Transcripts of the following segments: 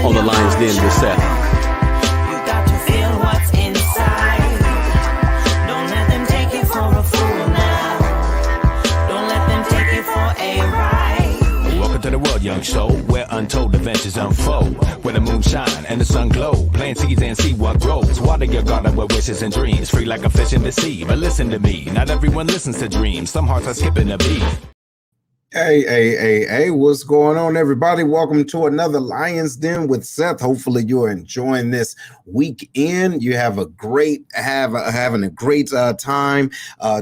On the Lion's Den with Seth. You got to feel what's inside. Don't let them take you for a fool now. Don't let them take you for a ride. Welcome to the world, young soul, where untold adventures unfold. Where the moon shine and the sun glow. Plant seeds and see what grows. Water your garden with wishes and dreams. Free like a fish in the sea. But listen to me, not everyone listens to dreams. Some hearts are skipping a beat. Hey, what's going on, everybody? Welcome to another Lion's Den with Seth. Hopefully you're enjoying this weekend. You have a great having a great time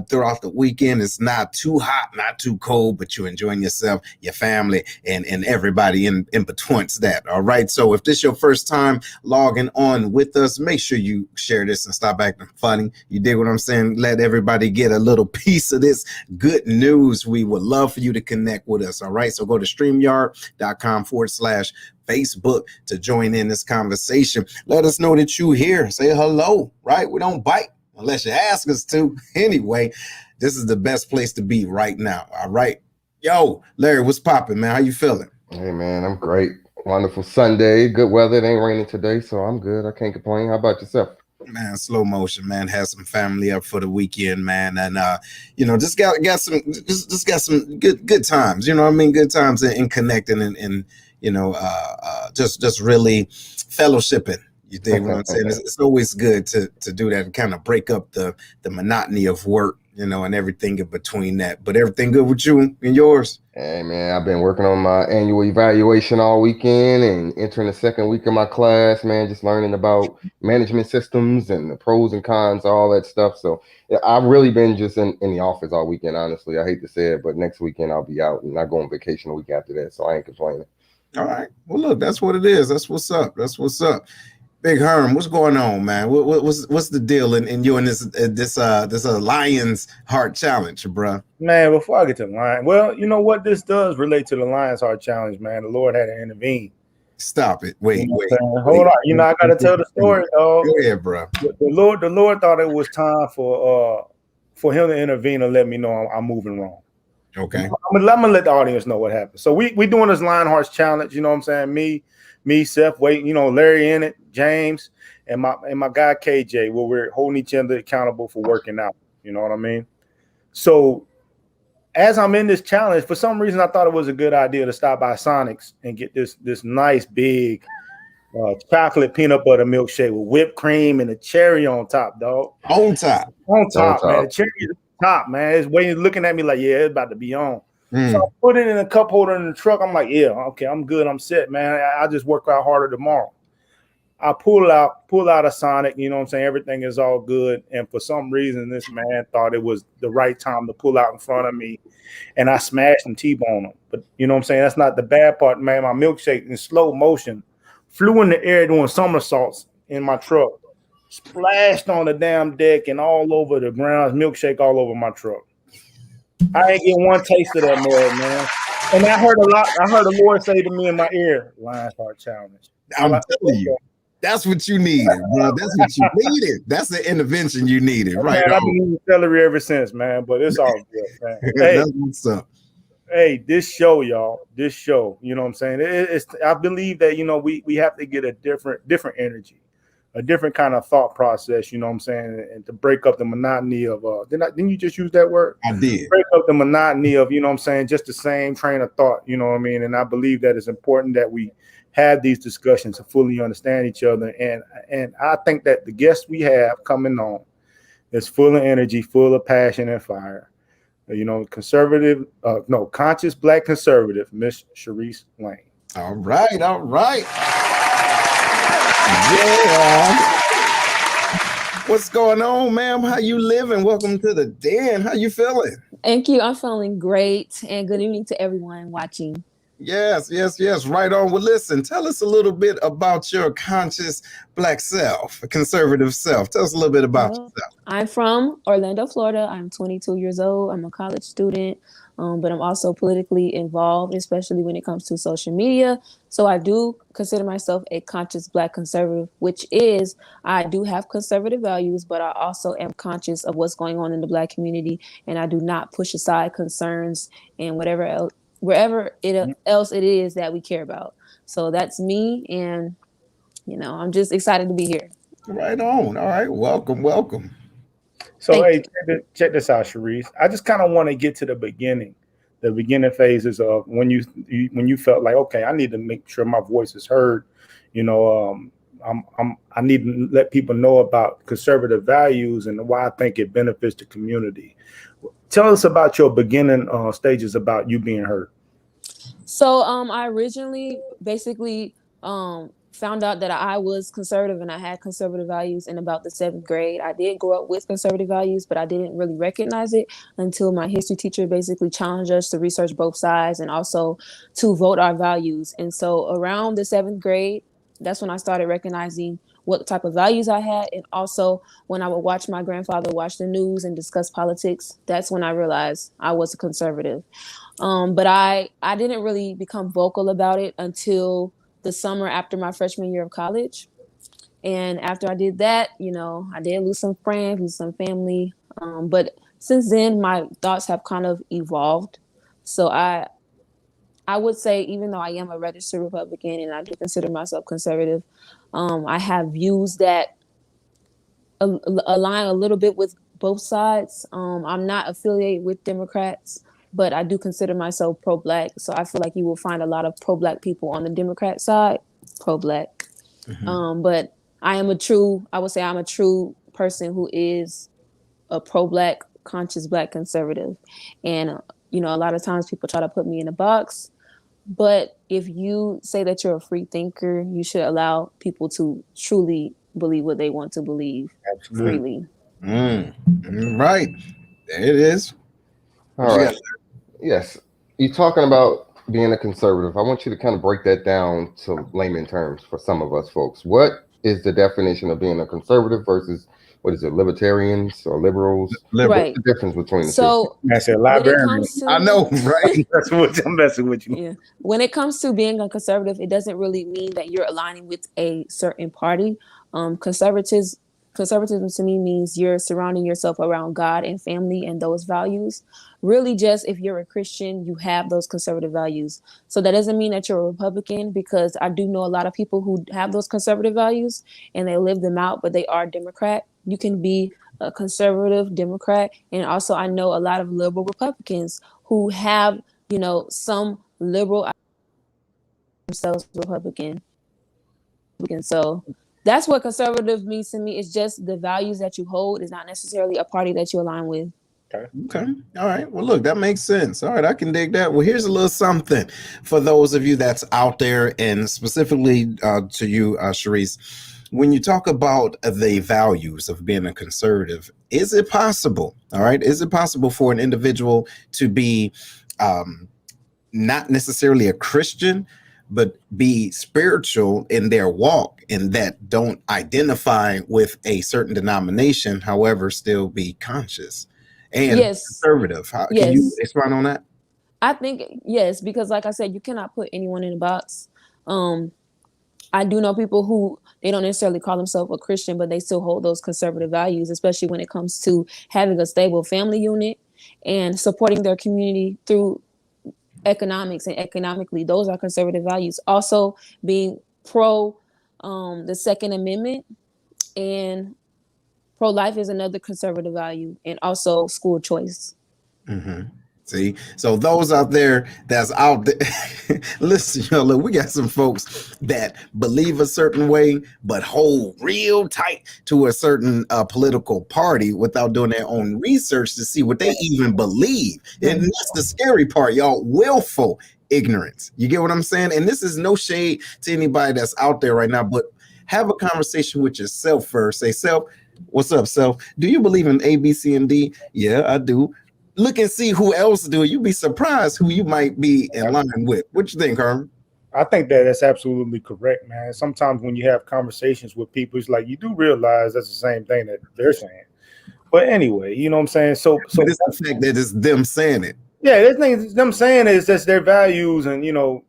throughout the weekend. It's not too hot, not too cold, but you're enjoying yourself, your family, and everybody in between that. All right. So if this is your first time logging on with us, make sure you share this and stop acting funny. You dig what I'm saying? Let everybody get a little piece of this good news. We would love for you to connect with us. All right. So go to StreamYard.com/Facebook to join in this conversation. Let us know that you here. Say hello, right? We don't bite unless you ask us to. Anyway, this is the best place to be right now. All right. Yo, Larry, what's popping, man? How you feeling? Hey, man, I'm great. Wonderful Sunday. Good weather. It ain't raining today, so I'm good. I can't complain. How about yourself? Man, slow motion, man. Had some family up for the weekend, man, and just got some good times. You know what I mean? Good times in connecting and just really fellowshipping. You dig what I'm saying? It's always good to do that and kind of break up the monotony of work, and everything in between that. But everything good with you and yours? Hey, man, I've been working on my annual evaluation all weekend and entering the second week of my class, man, just learning about management systems and the pros and cons, all that stuff. So yeah, I've really been just in the office all weekend, honestly. I hate to say it, but next weekend I'll be out and I go on vacation a week after that. So I ain't complaining. All right. Well, look, that's what it is. That's what's up. Big Herm, what's going on, man? What's the deal in you and this Lions Heart Challenge, bro? Man, before I get to the Lion, well, you know what this does relate to the Lions Heart Challenge, man. The Lord had to intervene. Stop it! Wait. Hold on. I gotta tell the story, dog. Go ahead, bro. The Lord thought it was time for him to intervene and let me know I'm moving wrong. Okay. I'm gonna let the audience know what happened. So we doing this Lion Hearts Challenge. You know what I'm saying? Me, Seth, Larry in it, James, and my guy KJ, where we're holding each other accountable for working out. You know what I mean? So as I'm in this challenge, for some reason I thought it was a good idea to stop by Sonic's and get this nice big chocolate peanut butter milkshake with whipped cream and a cherry on top, dog. On top, man. The cherry is on top, man. It's waiting, looking at me like, yeah, it's about to be on. So I put it in a cup holder in the truck. I'm like, yeah, okay, I'm good. I'm set, man. I'll just work out harder tomorrow. I pull out a Sonic, you know what I'm saying? Everything is all good. And for some reason, this man thought it was the right time to pull out in front of me. And I smashed and T-boned him. But you know what I'm saying? That's not the bad part, man. My milkshake in slow motion flew in the air doing somersaults in my truck, splashed on the damn deck and all over the ground, milkshake all over my truck. I ain't get one taste of that mud, man. And I heard the Lord say to me in my ear, Lions Heart Challenge. I'm telling you, that's what you needed, bro. That's what you needed. That's the intervention you needed, right? Man, I've been eating celery ever since, man, but it's all good, man. Hey, that's what's up. Hey, this show, y'all, you know what I'm saying? I believe that, we have to get a different energy, a different kind of thought process, you know what I'm saying? And to break up the monotony of, didn't you just use that word? I did. Break up the monotony of, you know what I'm saying, just the same train of thought, you know what I mean? And I believe that it's important that we have these discussions to fully understand each other. And I think that the guests we have coming on is full of energy, full of passion and fire. Conscious Black conservative, Miss Charrise Lane. All right. Yeah. What's going on, ma'am? How you living? Welcome to the den. How you feeling? Thank you. I'm feeling great. And good evening to everyone watching. Yes. Right on. Well, listen, tell us a little bit about your conscious Black self, conservative self. Tell us a little bit about Well, yourself. I'm from Orlando, Florida. I'm 22 years old. I'm a college student, but I'm also politically involved, especially when it comes to social media. So I do consider myself a conscious Black conservative, which is I do have conservative values, but I also am conscious of what's going on in the Black community, and I do not push aside concerns and whatever else, wherever else it is that we care about. So that's me, and I'm just excited to be here. Right on. All right. Welcome. So, Thank hey, check this out, Charisse. I just kind of want to get to the beginning phases of when you felt like, okay, I need to make sure my voice is heard. I need to let people know about conservative values and why I think it benefits the community. Tell us about your beginning stages about you being heard. So I originally basically found out that I was conservative and I had conservative values in about the 7th grade. I did grow up with conservative values, but I didn't really recognize it until my history teacher basically challenged us to research both sides and also to vote our values. And so around the 7th grade, that's when I started recognizing what type of values I had. And also when I would watch my grandfather watch the news and discuss politics, that's when I realized I was a conservative. But I didn't really become vocal about it until the summer after my freshman year of college. And after I did that, I did lose some friends, lose some family. But since then, my thoughts have kind of evolved. So I would say, even though I am a registered Republican and I do consider myself conservative, I have views that align a little bit with both sides. I'm not affiliated with Democrats, but I do consider myself pro-Black. So I feel like you will find a lot of pro-Black people on the Democrat side, pro-Black. But I would say I'm a true person who is a pro-Black, conscious Black conservative. And, a lot of times people try to put me in a box. But if you say that you're a free thinker, you should allow people to truly believe what they want to believe freely. Right. There it is. All right. Yes. You're talking about being a conservative. I want you to kind of break that down to layman terms for some of us folks. What is the definition of being a conservative versus what is it, libertarians or liberals? Right. What's the difference between the two? I said librarian. I know, right? I'm messing with you. Yeah. When it comes to being a conservative, it doesn't really mean that you're aligning with a certain party. Conservatism to me means you're surrounding yourself around God and family and those values. Really, just if you're a Christian, you have those conservative values. So that doesn't mean that you're a Republican, because I do know a lot of people who have those conservative values and they live them out, but they are Democrat. You can be a conservative Democrat. And also I know a lot of liberal Republicans who have, some liberal themselves Republican. So that's what conservative means to me. It's just the values that you hold. Is not necessarily a party that you align with. Okay. All right. Well, look, that makes sense. All right. I can dig that. Well, here's a little something for those of you that's out there, and specifically to you, Charisse. When you talk about the values of being a conservative, is it possible? All right. Is it possible for an individual to be not necessarily a Christian, but be spiritual in their walk, and that don't identify with a certain denomination, however, still be conscious and conservative? Can you expand on that? I think yes, because like I said, you cannot put anyone in a box. I do know people who they don't necessarily call themselves a Christian, but they still hold those conservative values, especially when it comes to having a stable family unit and supporting their community through economics and economically. Those are conservative values. Also being pro the Second Amendment and pro-life is another conservative value, and also school choice. See, so those out there that's out there, listen, look, we got some folks that believe a certain way, but hold real tight to a certain political party without doing their own research to see what they even believe. And that's the scary part, y'all. Willful ignorance. You get what I'm saying? And this is no shade to anybody that's out there right now, but have a conversation with yourself first. Say, self, what's up, self? Do you believe in A, B, C, and D? Yeah, I do. look and see who else do it. You'd be surprised who you might be in line with. What you think, Herman? I think that that's absolutely correct, man. Sometimes when you have conversations with people, it's like you do realize that's the same thing that they're saying. But anyway, you know what I'm saying? So But it's the fact that it's them saying it. yeah, this thing them saying is that's their values, and you know,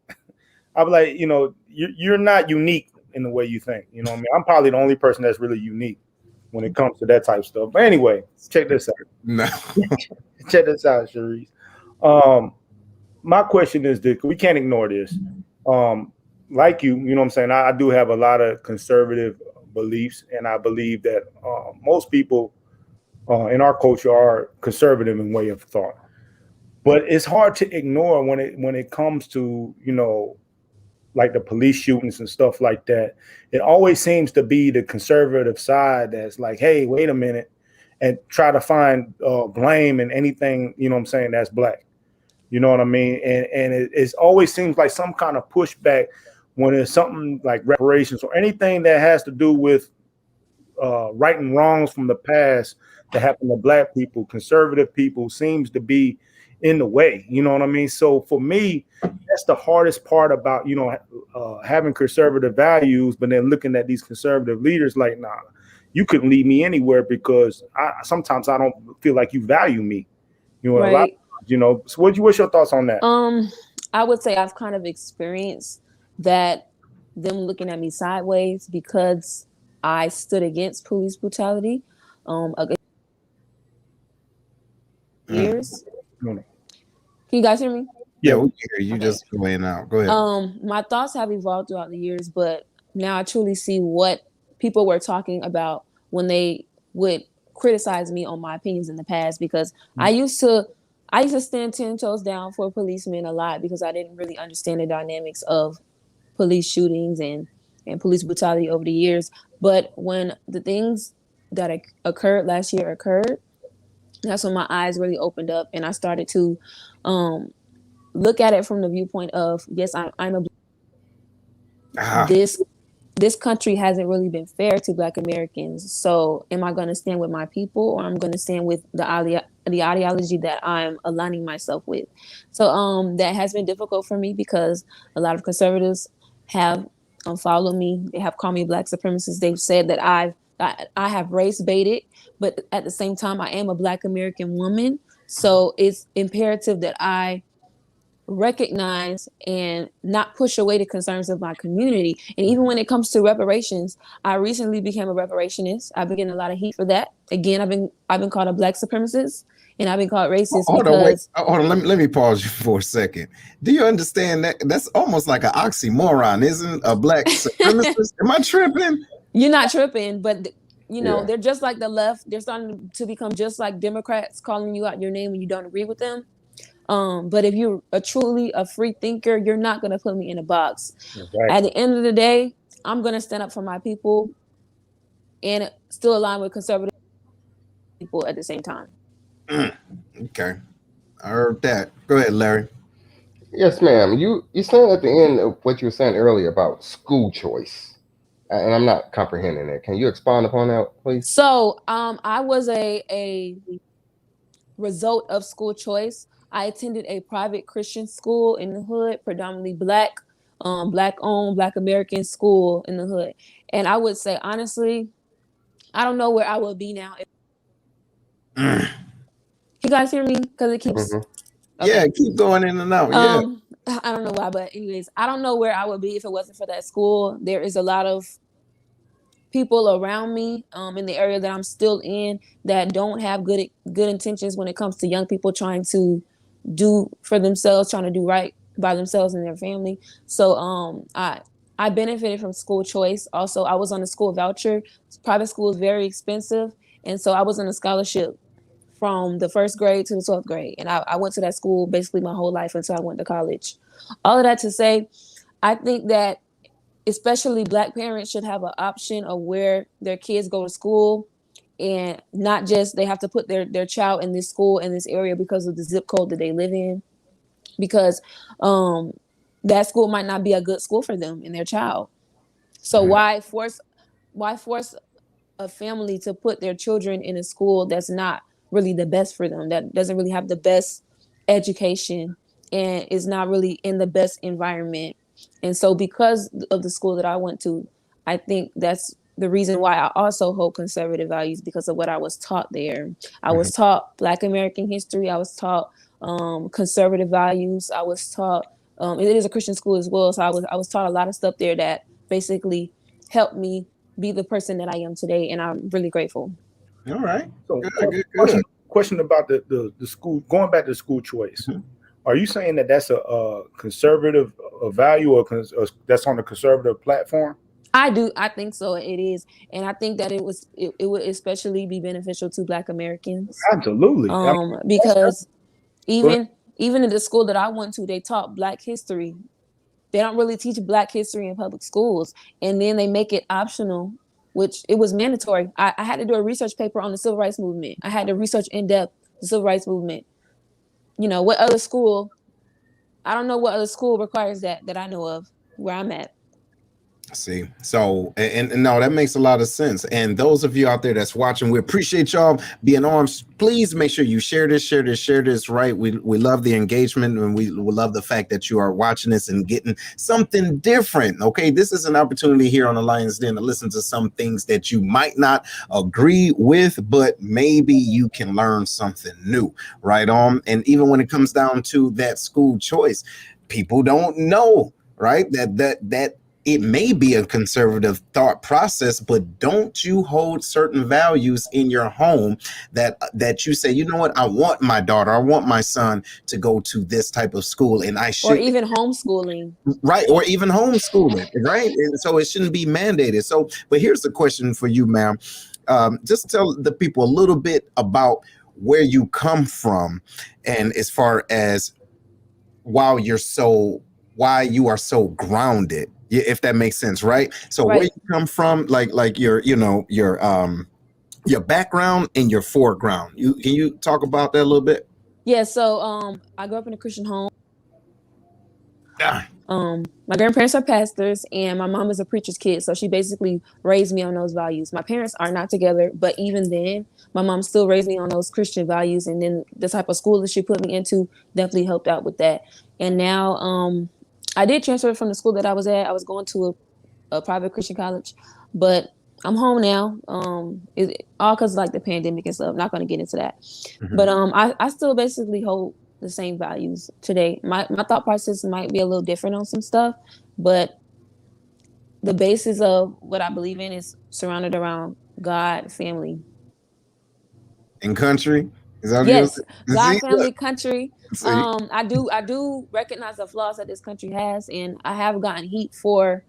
I'm like, you know, you're not unique in the way you think. You know what I mean? I'm probably the only person that's really unique when it comes to that type of stuff. But anyway, check this out. No. Check this out, Charisse. My question is this: we can't ignore this. Like you know what I'm saying? I do have a lot of conservative beliefs, and I believe that most people in our culture are conservative in way of thought. But it's hard to ignore when it comes to, you know, like the police shootings and stuff like that. It always seems to be the conservative side that's like, hey, wait a minute, and try to find blame in anything, you know what I'm saying, that's black. You know what I mean? And it always seems like some kind of pushback when it's something like reparations or anything that has to do with righting wrongs from the past that happened to black people. Conservative people seems to be in the way. You know what I mean? So for me, that's the hardest part about, you know, having conservative values, but then looking at these conservative leaders like, nah, you couldn't lead me anywhere because sometimes I don't feel like you value me. You know, Right. a lot, you know. So what's your thoughts on that? I would say I've kind of experienced that, them looking at me sideways because I stood against police brutality. Years. Can you guys hear me? Yeah, we can hear you. Just going out. Go ahead. My thoughts have evolved throughout the years, but now I truly see what people were talking about when they would criticize me on my opinions in the past, because I used to stand 10 toes down for policemen a lot because I didn't really understand the dynamics of police shootings and police brutality over the years. But when the things that occurred last year occurred, that's when my eyes really opened up, and I started to look at it from the viewpoint of, yes, I'm a this country hasn't really been fair to Black Americans. So am I going to stand with my people, or I'm going to stand with the ideology that I'm aligning myself with? So that has been difficult for me because a lot of conservatives have followed me. They have called me Black supremacist. They've said that I have race baited, but at the same time, I am a Black American woman. So it's imperative that I recognize and not push away the concerns of my community. And even when it comes to reparations, I recently became a reparationist. I've been getting a lot of heat for that. Again, I've been called a Black supremacist, and I've been called racist. Hold on. Let me pause you for a second. Do you understand that that's almost like an oxymoron, isn't a Black supremacist? Am I tripping? You're not tripping, but you know, they're just like the left. They're starting to become just like Democrats, calling you out your name when you don't agree with them. But if you're truly a free thinker, you're not going to put me in a box. Right. At the end of the day, I'm going to stand up for my people and still align with conservative people at the same time. Okay. I heard that. Go ahead, Larry. Yes, ma'am. You said at the end of what you were saying earlier about school choice, and I'm not comprehending it. Can you expound upon that, please? So I was a result of school choice. I attended a private Christian school in the hood, predominantly Black, Black-owned, Black American school in the hood. And I would say, honestly, I don't know where I would be now. You guys hear me? Because it keeps... Mhm. Okay. Yeah, keep going in and out. I don't know why, but anyways, I don't know where I would be if it wasn't for that school. There is a lot of people around me in the area that I'm still in that don't have good intentions when it comes to young people trying to do for themselves, trying to do right by themselves and their family. So I benefited from school choice. Also, I was on a school voucher. Private school is very expensive, and so I was on a scholarship from the 1st grade to the 12th grade. And I went to that school basically my whole life until I went to college. All of that to say, I think that especially Black parents should have an option of where their kids go to school, and not just they have to put their child in this school in this area because of the zip code that they live in, because that school might not be a good school for them and their child. So why force a family to put their children in a school that's not really the best for them, that doesn't really have the best education and is not really in the best environment. And so because of the school that I went to, I think that's the reason why I also hold conservative values, because of what I was taught there. I was taught Black American history. I was taught conservative values. I was taught it is a Christian school as well, so I was taught a lot of stuff there that basically helped me be the person that I am today, and I'm really grateful. All right. So Good. question about the school, going back to school choice. Are you saying that that's a conservative value, or that's on a conservative platform? I do. I think so. It is. And I think that it would especially be beneficial to Black Americans. Absolutely. Because even in the school that I went to, they taught Black history. They don't really teach Black history in public schools. And then they make it optional, which it was mandatory. I had to do a research paper on the civil rights movement. I had to research in depth the civil rights movement. You know, what other school? I don't know what other school requires that I know of where I'm at. See, so and no, that makes a lot of sense. And those of you out there that's watching, we appreciate y'all being on. Please make sure you share this, right? We love the engagement, and we love the fact that you are watching this and getting something different. Okay, this is an opportunity here on the Lions Den to listen to some things that you might not agree with, but maybe you can learn something new, right on. And even when it comes down to that school choice, people don't know, right? That it may be a conservative thought process, but don't you hold certain values in your home that you say, you know what, I want my daughter, I want my son to go to this type of school, and I should, or even homeschooling, right? Or even homeschooling, right? And so it shouldn't be mandated. So, but here's the question for you, ma'am. Just tell the people a little bit about where you come from, and as far as why you are so grounded. Yeah, if that makes sense, right? So right. Where you come from, like your background and your foreground. Can you talk about that a little bit? Yeah. So I grew up in a Christian home. Yeah. My grandparents are pastors, and my mom is a preacher's kid, so she basically raised me on those values. My parents are not together, but even then, my mom still raised me on those Christian values, and then the type of school that she put me into definitely helped out with that. And now, I did transfer from the school that I was at. I was going to a private Christian college, but I'm home now. All because of like the pandemic and stuff. I'm not going to get into that. But I still basically hold the same values today. My thought process might be a little different on some stuff, but the basis of what I believe in is surrounded around God, family, and country. Is that yes, God, family, country. I do recognize the flaws that this country has, and I have gotten heat from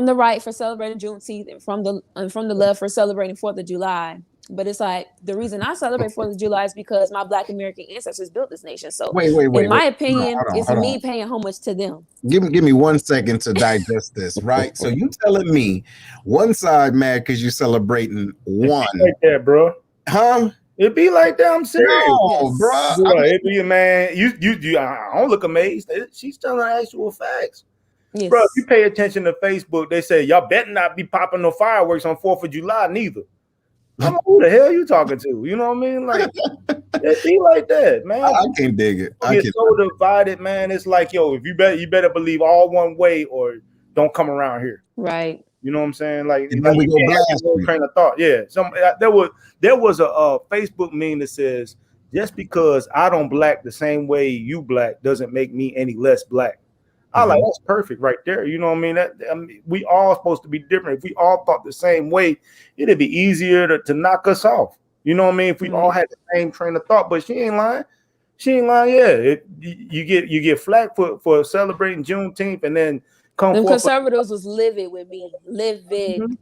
the right for celebrating Juneteenth, and from the left for celebrating 4th of July. But it's like, the reason I celebrate 4th of July is because my Black American ancestors built this nation. So in my opinion, it's me paying homage to them. Give me 1 second to digest this, right? So you telling me one side mad because you celebrating one. Like that, bro. Huh? It be like that. I'm serious. No, bro. It be, man. You. I don't look amazed. She's telling actual facts. Yes. Bro, if you pay attention to Facebook, they say y'all better not be popping no fireworks on 4th of July neither. I'm like, who the hell you talking to? You know what I mean? Like, it be like that, man. I can't dig it. I get so divided, man. It's like, yo, if you better believe all one way, or don't come around here. Right. You know what I'm saying? Like, and then we go blast train of thought. Yeah. There was a Facebook meme that says, just because I don't black the same way you black doesn't make me any less black. I like, that's perfect right there. You know what I mean? We all supposed to be different. If we all thought the same way, it'd be easier to knock us off. You know what I mean? If we all had the same train of thought. But she ain't lying. Yeah, you get flack for celebrating Juneteenth, and then them conservatives was livid with me. Livid.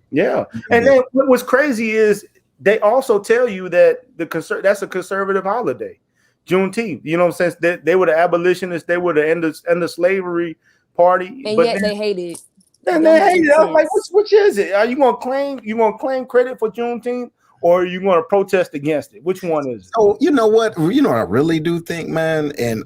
Yeah. And then what was crazy is they also tell you that that's a conservative holiday. Juneteenth, you know what I'm saying? They were the abolitionists, they were the end of slavery party, and yet they hated it. And they hated it. I'm like, which is it? Are you gonna claim credit for Juneteenth, or are you gonna protest against it? Which one is it? So you know what? You know what I really do think, man, and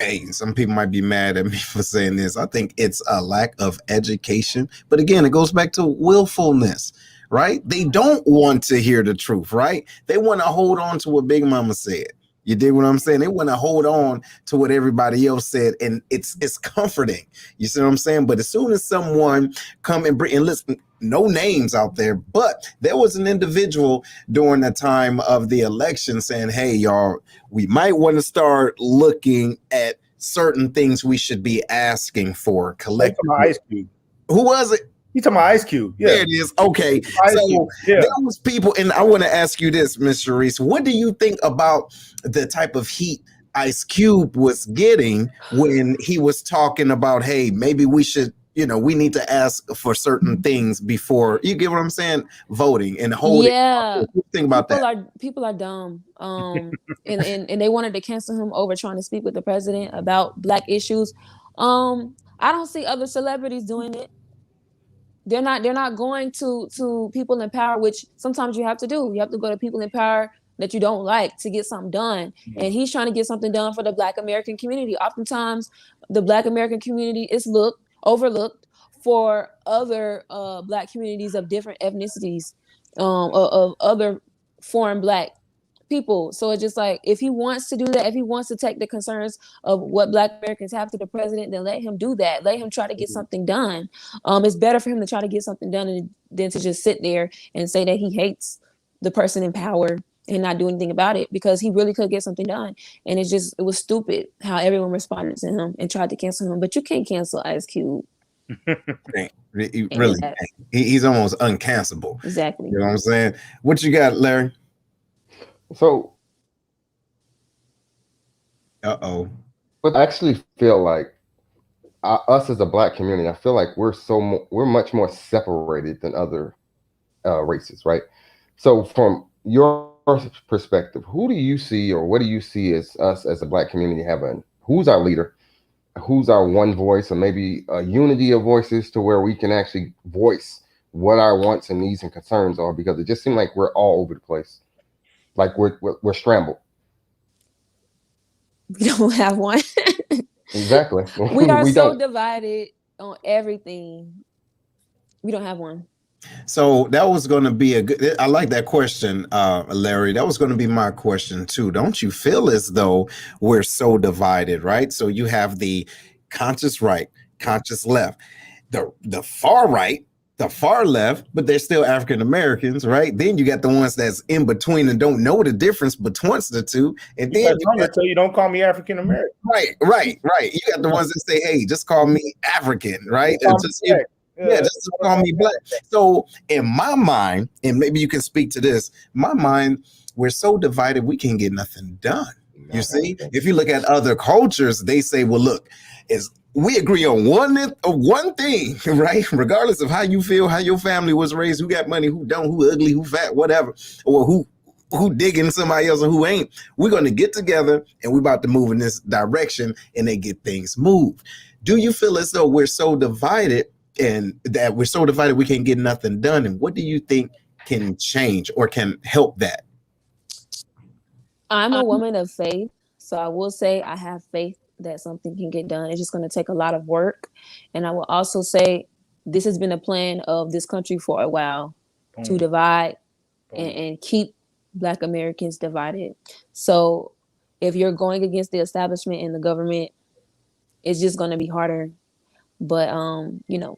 hey, some people might be mad at me for saying this. I think it's a lack of education, but again, it goes back to willfulness. right? They don't want to hear the truth, right? They want to hold on to what Big Mama said. You dig what I'm saying? They want to hold on to what everybody else said, and it's comforting. You see what I'm saying? But as soon as someone come and bring, and listen, no names out there, but there was an individual during the time of the election saying, hey, y'all, we might want to start looking at certain things we should be asking for collectively. Ice Cube. Who was it? You talking about Ice Cube? Yeah, there it is. Okay, so there was people, and I want to ask you this, Miss Charisse. What do you think about the type of heat Ice Cube was getting when he was talking about, hey, maybe we should, we need to ask for certain things before, you get what I'm saying, voting and holding. Yeah, what do you think about people are dumb. And they wanted to cancel him over trying to speak with the president about Black issues. I don't see other celebrities doing it. They're not going to people in power, which sometimes you have to do. You have to go to people in power that you don't like to get something done. Mm-hmm. And he's trying to get something done for the Black American community. Oftentimes, the Black American community is overlooked for other Black communities of different ethnicities, of other foreign Black people. So it's just like, if he wants to do that, if he wants to take the concerns of what Black Americans have to the president, then let him do that. Let him try to get something done. It's better for him to try to get something done than to just sit there and say that he hates the person in power and not do anything about it, because he really could get something done. And it was stupid how everyone responded to him and tried to cancel him. But you can't cancel Ice Cube. Really, he's almost uncancelable. Exactly. You know what I'm saying? What you got, Larry? So, but I actually feel like us as a Black community, I feel like we're much more separated than other races, right? So, from your perspective, who do you see, or what do you see as us as a Black community having? Who's our leader? Who's our one voice, or maybe a unity of voices to where we can actually voice what our wants and needs and concerns are? Because it just seems like we're all over the place. Like we're scrambled. We don't have one. Exactly. We are so divided on everything. We don't have one. So that was going to be I like that question, Larry. That was going to be my question too. Don't you feel as though we're so divided, right? So you have the conscious right, conscious left, the far right, the far left, but they're still African Americans, right? Then you got the ones that's in between and don't know the difference between the two. And then you don't call me African American. Right. You got the ones that say, hey, just call me African, right? Just call me Black. So in my mind, and maybe you can speak to this, my mind, we're so divided we can't get nothing done. You see, if you look at other cultures, they say, well, look, we agree on one thing, right? Regardless of how you feel, how your family was raised, who got money, who don't, who ugly, who fat, whatever, or who digging somebody else and who ain't. We're going to get together and we're about to move in this direction, and they get things moved. Do you feel as though we're so divided and that we're so divided we can't get nothing done? And what do you think can change or can help that? I'm a woman of faith, so I will say I have faith that something can get done. It's just going to take a lot of work. And I will also say this has been a plan of this country for a while, to divide and keep Black Americans divided. So if you're going against the establishment and the government, it's just going to be harder. But,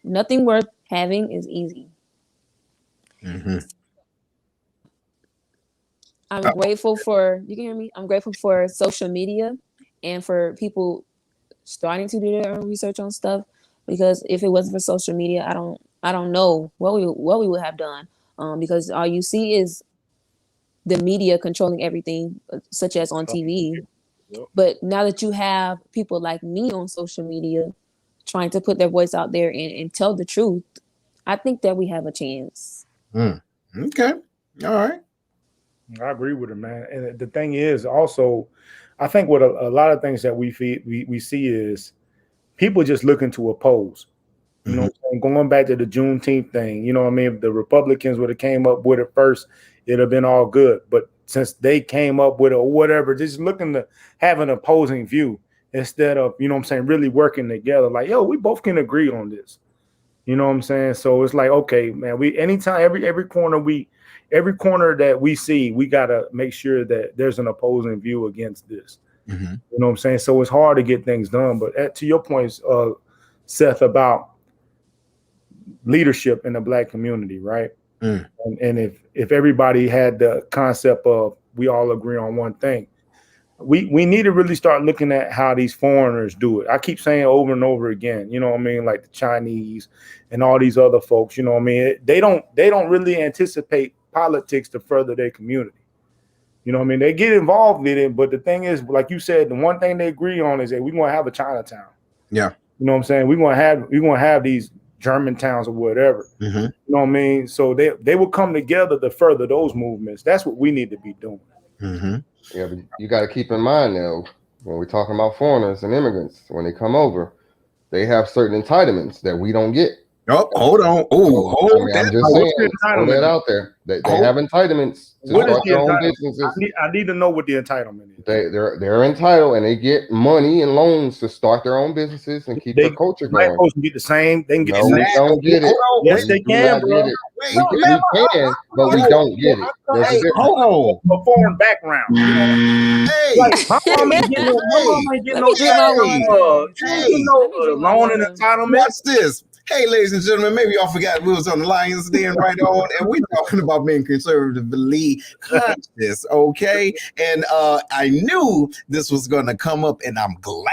nothing worth having is easy. Mm-hmm. I'm grateful for, you can hear me? I'm grateful for social media and for people starting to do their own research on stuff, because if it wasn't for social media, I don't know what we would have done, because all you see is the media controlling everything, such as on TV. Yep. But now that you have people like me on social media trying to put their voice out there and tell the truth, I think that we have a chance. Okay. All right. I agree with her, man. And the thing is also, I think what a lot of things that we see is people just looking to oppose. You know what I'm saying? Going back to the Juneteenth thing, you know what I mean? If the Republicans would have came up with it first, it'd have been all good. But since they came up with it or whatever, just looking to have an opposing view instead of, you know what I'm saying, really working together. Like, yo, we both can agree on this. You know what I'm saying? So it's like, okay, man, we anytime every corner that we see, we gotta make sure that there's an opposing view against this. Mm-hmm. You know what I'm saying? So it's hard to get things done. But to your point, Seth, about leadership in the Black community, right? Mm. And if everybody had the concept of we all agree on one thing, we need to really start looking at how these foreigners do it. I keep saying over and over again, you know what I mean, like the Chinese and all these other folks, you know what I mean? They don't really anticipate politics to further their community. You know what I mean? They get involved in it, but the thing is, like you said, the one thing they agree on is that we're gonna have a Chinatown. Yeah. You know what I'm saying? We're gonna have these German towns or whatever. Mm-hmm. You know what I mean? So they will come together to further those movements. That's what we need to be doing. Mm-hmm. Yeah, but you got to keep in mind now, when we're talking about foreigners and immigrants, when they come over, they have certain entitlements that we don't get. Oh, hold on. Oh, I'm just saying, throw that out there. They have entitlements to start their own businesses. I need to know what the entitlement is. They're entitled, and they get money and loans to start their own businesses and keep their culture Black going. folks can get the same. They can get No, the we same. don't get it. Yes, they can, bro. We can, but we don't get it. There's a difference. Hold on. A foreign background. You know? Hey, Like, my mom ain't getting no loan and entitlement. watch this. Hey, ladies and gentlemen, maybe y'all forgot we was on the Lions Den right on, and we're talking about being conservatively conscious, okay? And I knew this was going to come up, and I'm glad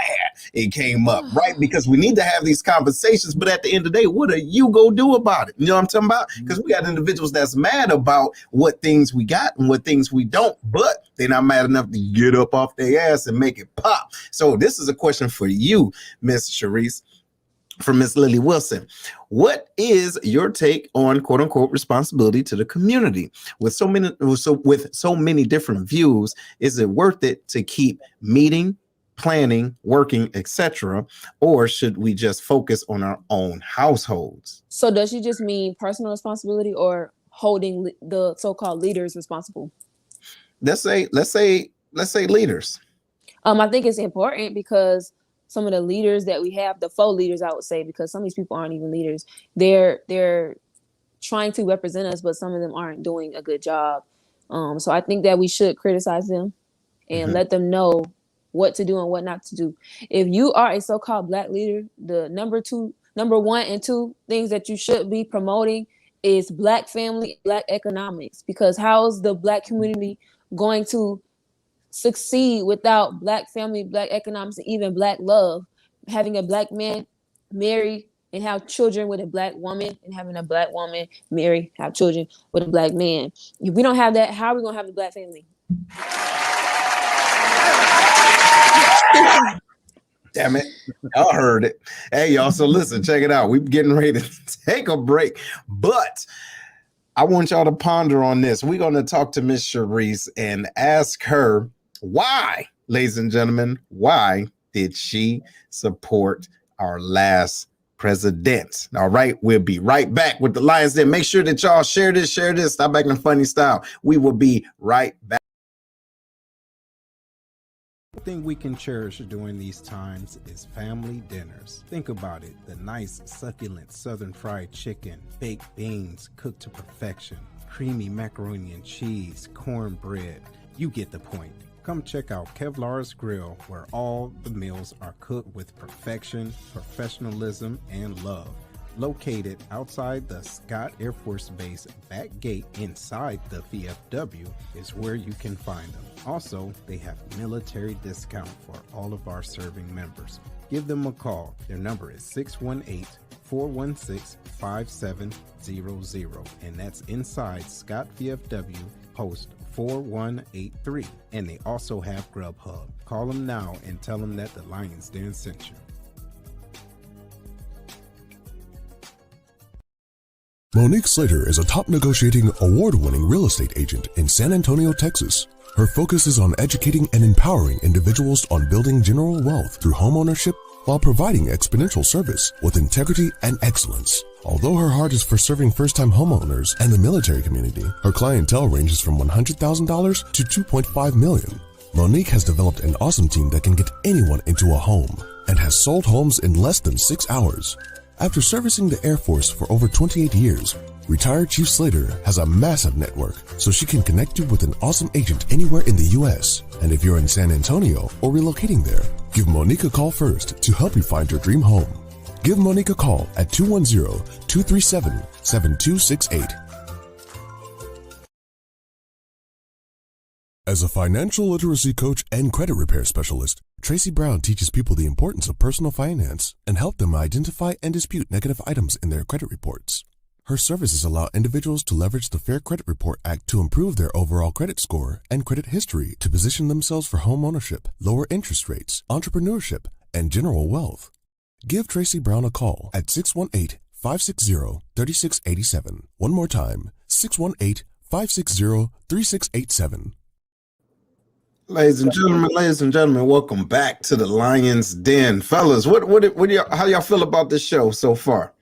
it came up, right? Because we need to have these conversations, but at the end of the day, what are you going to do about it? You know what I'm talking about? Because we got individuals that's mad about what things we got and what things we don't, but they're not mad enough to get up off their ass and make it pop. So this is a question for you, Miss Charrise, from Miss Lily Wilson. What is your take on quote unquote responsibility to the community? With so many different views, is it worth it to keep meeting, planning, working, etc., or should we just focus on our own households? So does she just mean personal responsibility or holding the so-called leaders responsible? Let's say leaders. I think it's important because some of the leaders that we have, the faux leaders, I would say, because some of these people aren't even leaders. They're trying to represent us, but some of them aren't doing a good job. So I think that we should criticize them and let them know what to do and what not to do. If you are a so-called Black leader, the number one and two things that you should be promoting is Black family, Black economics, because how's the Black community going to succeed without Black family, Black economics, and even Black love? Having a Black man marry and have children with a Black woman, and having a Black woman marry, have children with a Black man. If we don't have that, how are we gonna have a Black family? Damn it. Y'all heard it. Hey, y'all. So listen, check it out. We're getting ready to take a break, but I want y'all to ponder on this. We're going to talk to Miss Charrise and ask her why, ladies and gentlemen, why did she support our last president? All right, we'll be right back with the Lions Den. Make sure that y'all share this, stop acting funny style. We will be right back. The thing we can cherish during these times is family dinners. Think about it, the nice, succulent Southern fried chicken, baked beans cooked to perfection, creamy macaroni and cheese, cornbread. You get the point. Come check out Kevlar's Grill, where all the meals are cooked with perfection, professionalism, and love. Located outside the Scott Air Force Base back gate inside the VFW is where you can find them. Also, they have military discount for all of our serving members. Give them a call. Their number is 618-416-5700, and that's inside Scott VFW, post 4183. And they also have Grubhub. Call them now and tell them that the Lions Den sent you. Monique Slater is a top negotiating, award-winning real estate agent in San Antonio, Texas. Her focus is on educating and empowering individuals on building general wealth through homeownership while providing exponential service with integrity and excellence. Although her heart is for serving first-time homeowners and the military community, her clientele ranges from $100,000 to $2.5 million. Monique has developed an awesome team that can get anyone into a home and has sold homes in less than 6 hours. After servicing the Air Force for over 28 years, retired Chief Slater has a massive network, so she can connect you with an awesome agent anywhere in the U.S. And if you're in San Antonio or relocating there, give Monique a call first to help you find your dream home. Give Monique a call at 210-237-7268. As a financial literacy coach and credit repair specialist, Tracy Brown teaches people the importance of personal finance and help them identify and dispute negative items in their credit reports. Her services allow individuals to leverage the Fair Credit Report Act to improve their overall credit score and credit history to position themselves for home ownership, lower interest rates, entrepreneurship, and general wealth. Give Tracy Brown a call at 618-560-3687. One more time, 618-560-3687. Ladies and gentlemen, welcome back to the Lion's Den. Fellas, what how y'all feel about this show so far?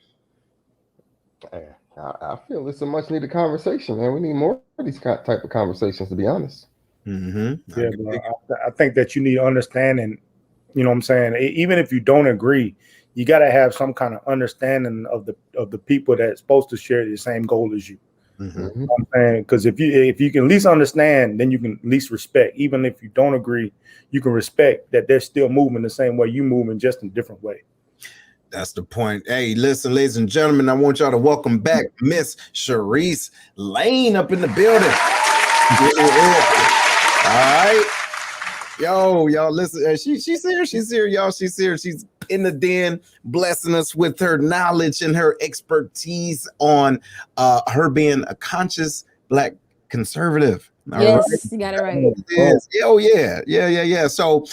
I feel it's a much needed conversation, man. We need more of these type of conversations, to be honest. Mm-hmm. Yeah, I think that you need to understand, and you know what I'm saying, even if you don't agree, you got to have some kind of understanding of the people that's supposed to share the same goal as you. Mm-hmm. You know what I'm saying? Because if you can at least understand, then you can at least respect. Even if you don't agree, you can respect that they're still moving the same way you moving, just in a different way. That's the point. Hey, listen, ladies and gentlemen, I want y'all to welcome back Miss Charrise Lane up in the building. All right. Yo, y'all listen. She's here, y'all. She's here. She's in the den, blessing us with her knowledge and her expertise on her being a conscious Black conservative. Yes, you got it right. Yes. Oh yeah. So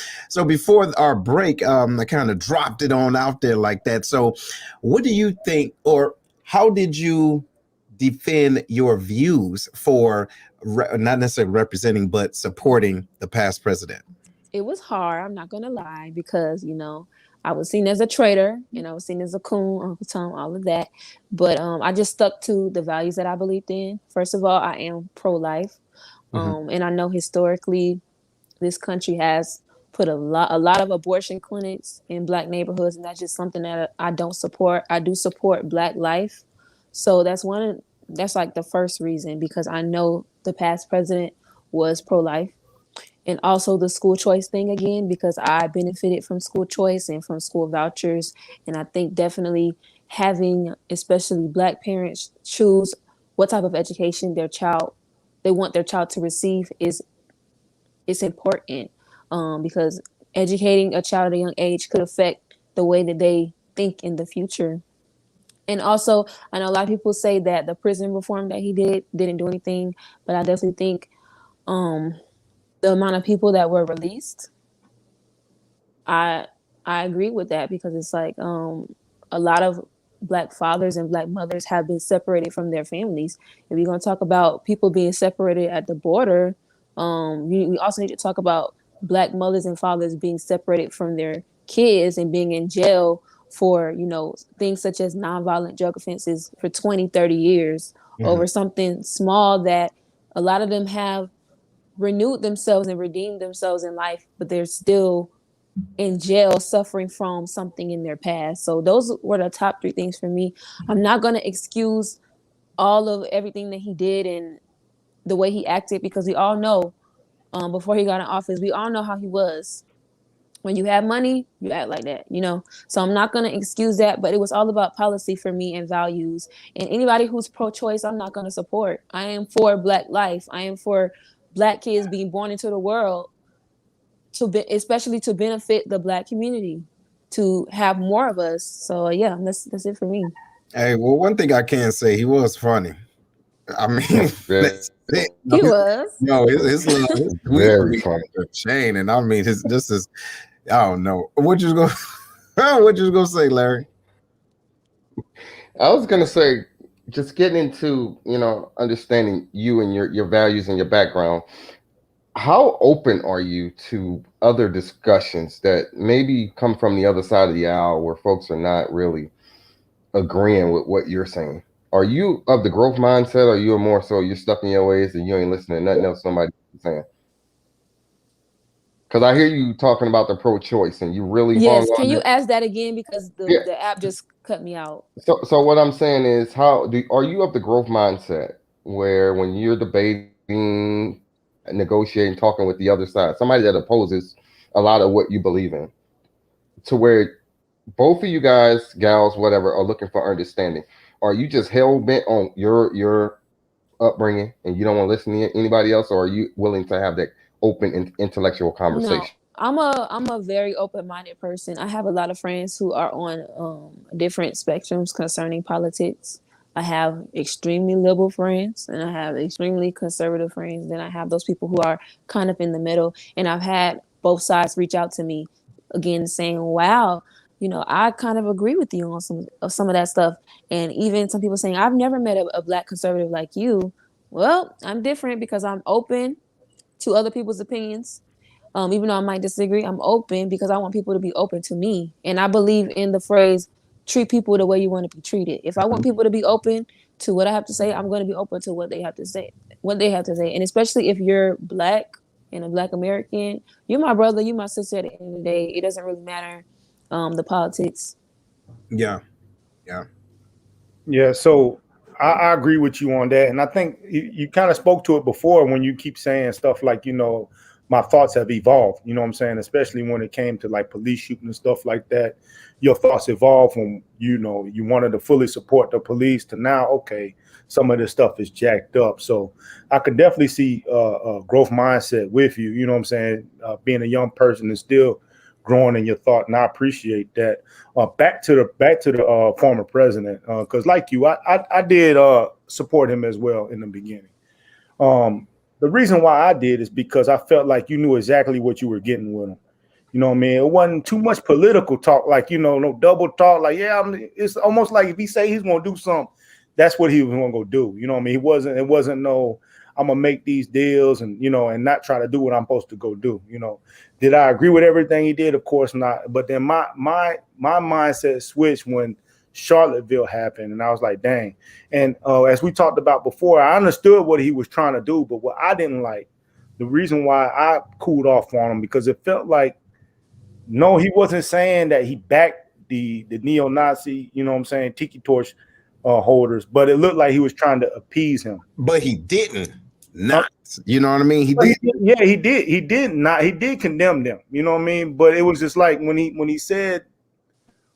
before our break, I kind of dropped it on out there like that. So what do you think, or how did you defend your views for not necessarily representing, but supporting the past president? It was hard, I'm not gonna lie, because I was seen as a traitor, I was seen as a coon, Uncle Tom, all of that. But I just stuck to the values that I believed in. First of all, I am pro-life. And I know historically this country has put a lot of abortion clinics in Black neighborhoods, and that's just something that I don't support. I do support Black life. So that's like the first reason, because I know the past president was pro-life. And also the school choice thing again, because I benefited from school choice and from school vouchers. And I think definitely having, especially Black parents, choose what type of education they want their child to receive it's important, because educating a child at a young age could affect the way that they think in the future. And also, I know a lot of people say that the prison reform that he didn't do anything, but I definitely think the amount of people that were released, I agree with that, because it's like a lot of Black fathers and Black mothers have been separated from their families. If you're going to talk about people being separated at the border, we also need to talk about Black mothers and fathers being separated from their kids and being in jail for, things such as nonviolent drug offenses for 20, 30 years over something small that a lot of them have renewed themselves and redeemed themselves in life, but they're still in jail suffering from something in their past. So those were the top three things for me. I'm not going to excuse all of everything that he did and the way he acted, because we all know before he got in office, we all know how he was. When you have money, you act like that, So I'm not going to excuse that, but it was all about policy for me and values. And anybody who's pro-choice, I'm not going to support. I am for Black life. I am for Black kids being born into the world, especially to benefit the Black community, to have more of us. So yeah, that's it for me. Hey, well, one thing I can say, he was funny. I mean, he was. No, his very funny. Shane, and I mean, this is, I don't know what you was gonna say, Larry. I was gonna say, just getting into understanding you and your values and your background. How open are you to other discussions that maybe come from the other side of the aisle, where folks are not really agreeing with what you're saying? Are you of the growth mindset, or are you more so you're stuck in your ways and you ain't listening to nothing else somebody is saying? Because I hear you talking about the pro-choice, and you really hung Yes, can on you it. ask that again because Yeah. the app just cut me out. So what I'm saying is, are you of the growth mindset where when you're debating, negotiating, talking with the other side, somebody that opposes a lot of what you believe in, to where both of you guys, gals, whatever, are looking for understanding? Are you just hell bent on your upbringing and you don't want to listen to anybody else, or are you willing to have that open intellectual No, conversation? I'm a very open-minded person. I have a lot of friends who are on different spectrums concerning politics. I have extremely liberal friends and I have extremely conservative friends. Then I have those people who are kind of in the middle. And I've had both sides reach out to me again saying, wow, I kind of agree with you on some of that stuff. And even some people saying, I've never met a black conservative like you. Well, I'm different because I'm open to other people's opinions. Even though I might disagree, I'm open because I want people to be open to me. And I believe in the phrase, treat people the way you want to be treated. If I want people to be open to what I have to say, I'm going to be open to what they have to say. And especially if you're black and a black American, you're my brother, you're my sister at the end of the day. It doesn't really matter the politics. Yeah. Yeah, so I agree with you on that. And I think you kind of spoke to it before when you keep saying stuff like, my thoughts have evolved, you know what I'm saying? Especially when it came to like police shooting and stuff like that. Your thoughts evolved from, you wanted to fully support the police to now, okay, some of this stuff is jacked up. So I could definitely see a growth mindset with you, you know what I'm saying? Being a young person and still growing in your thought, and I appreciate that. Back to the former president, because like you, I did support him as well in the beginning. The reason why I did is because I felt like you knew exactly what you were getting with him. You know what I mean? It wasn't too much political talk, like no double talk. Like it's almost like if he say he's gonna do something, that's what he was gonna go do. You know what I mean? It wasn't no, I'm gonna make these deals and and not try to do what I'm supposed to go do. Did I agree with everything he did? Of course not. But then my mindset switched when Charlottesville happened, and I was like, dang. And as we talked about before, I understood what he was trying to do, but what I didn't like, the reason why I cooled off on him, because it felt like, no, he wasn't saying that he backed the neo-Nazi, you know what I'm saying, tiki torch holders, but it looked like he was trying to appease him. But he didn't. Not. You know what I mean? He did. Yeah, he did. He did not. He did condemn them. You know what I mean? But it was just like when he said